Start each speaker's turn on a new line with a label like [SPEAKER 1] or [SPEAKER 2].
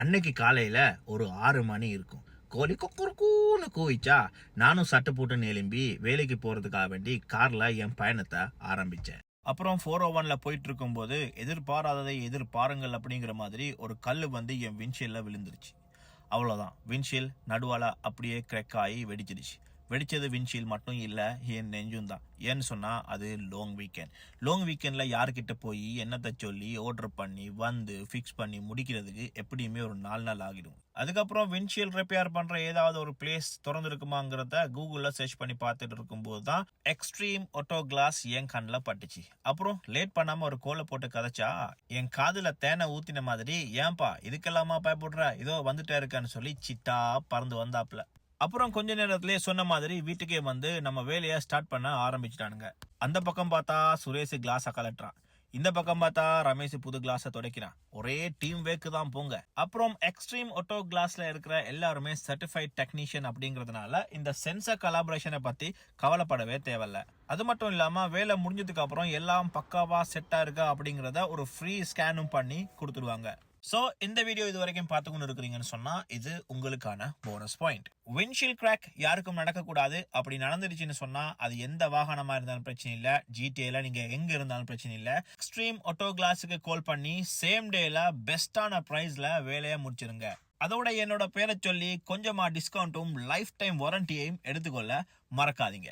[SPEAKER 1] அன்னைக்கு காலையில ஒரு 6 மணி இருக்கும். கோழி கொக்கரக்கூன்னு கூவிச்சா, நானும் சட்டு புட்டுன்னு எழும்பி வேலைக்கு போறதுக்காக வேண்டி கார்ல என் பயணத்தை ஆரம்பிச்சேன். அப்புறம் 401ல போயிட்டு இருக்கும்போது எதிர்பாராததை எதிர்பாருங்கள் அப்படிங்கிற மாதிரி ஒரு கல்லு வந்து என் விண்ட்ஷீல்ட்ல விழுந்துருச்சு. அவ்வளோதான், விண்ட்ஷீல்ட் நடுவால அப்படியே கிரெக் ஆகி வெடிச்சிடுச்சு. வெடிச்சது விண்ட்ஷீல்ட் மட்டும் இல்லை, என் நெஞ்சும் தான். ஏன்னு சொன்னால் அது லாங் வீக்கெண்ட். லாங் வீக்கெண்டில் யார்கிட்ட போய் என்னத்தை சொல்லி ஆர்டர் பண்ணி வந்து ஃபிக்ஸ் பண்ணி முடிக்கிறதுக்கு எப்படியுமே ஒரு 4 நாள் ஆகிடும். அதுக்கப்புறம் விண்ட்ஷீல்ட் ரிப்பேர் பண்ணுற ஏதாவது ஒரு பிளேஸ் திறந்துருக்குமாங்கிறத கூகுளில் சர்ச் பண்ணி பார்த்துட்டு இருக்கும்போது தான் எக்ஸ்ட்ரீம் ஆட்டோ கிளாஸ் என் கண்ணில் பட்டுச்சு. அப்புறம் லேட் பண்ணாமல் ஒரு கோலை போட்டு கதைச்சா என் காதில் தேனை ஊற்றின மாதிரி, ஏன்பா இதுக்கெல்லாமா பயப்படுற, இதோ வந்துட்டே இருக்கான்னு சொல்லி சிட்டா பறந்து வந்தாப்புல. அப்புறம் கொஞ்ச நேரத்திலேயே சொன்ன மாதிரி வீட்டுக்கே வந்து நம்ம வேலையை ஸ்டார்ட் பண்ண ஆரம்பிச்சிட்டானுங்க. அந்த பக்கம் பார்த்தா சுரேஷ் கிளாஸை கலட்டுறான், இந்த பக்கம் பார்த்தா ரமேஷ் புது கிளாஸை துடைக்கிறான். ஒரே டீம் வேக்கு தான் போங்க. அப்புறம் எக்ஸ்ட்ரீம் ஆட்டோ கிளாஸ்ல இருக்கிற எல்லாருமே சர்டிஃபைட் டெக்னீஷியன் அப்படிங்கிறதுனால இந்த சென்சர் கொலாபரேஷனை பத்தி கவலைப்படவே தேவையில்ல. அது மட்டும் இல்லாம வேலை முடிஞ்சதுக்கு அப்புறம் எல்லாம் பக்காவா செட்டா இருக்கா அப்படிங்கிறத ஒரு ஃப்ரீ ஸ்கேனும் பண்ணி கொடுத்துருவாங்க. ஸோ இந்த வீடியோ இது வரைக்கும் பார்த்துக்கொண்டு இருக்கிறீங்கன்னு சொன்னா இது உங்களுக்கான போனஸ் பாயிண்ட். விண்ட்ஷீல்ட் கிராக் யாருக்கும் நடக்கக்கூடாது. அப்படி நடந்துருச்சுன்னு சொன்னா அது எந்த வாகனமா இருந்தாலும் பிரச்சனை இல்லை, ஜிடிஏல நீங்க எங்க இருந்தாலும் பிரச்சனை இல்லை, எக்ஸ்ட்ரீம் ஆட்டோ கிளாஸுக்கு கால் பண்ணி சேம் டேல பெஸ்டான பிரைஸ்ல வேலையை முடிச்சிருங்க. அதோட என்னோட பேரை சொல்லி கொஞ்சமா டிஸ்கவுண்ட்டும் லைஃப் டைம் வாரண்டியையும் எடுத்துக்கொள்ள மறக்காதீங்க.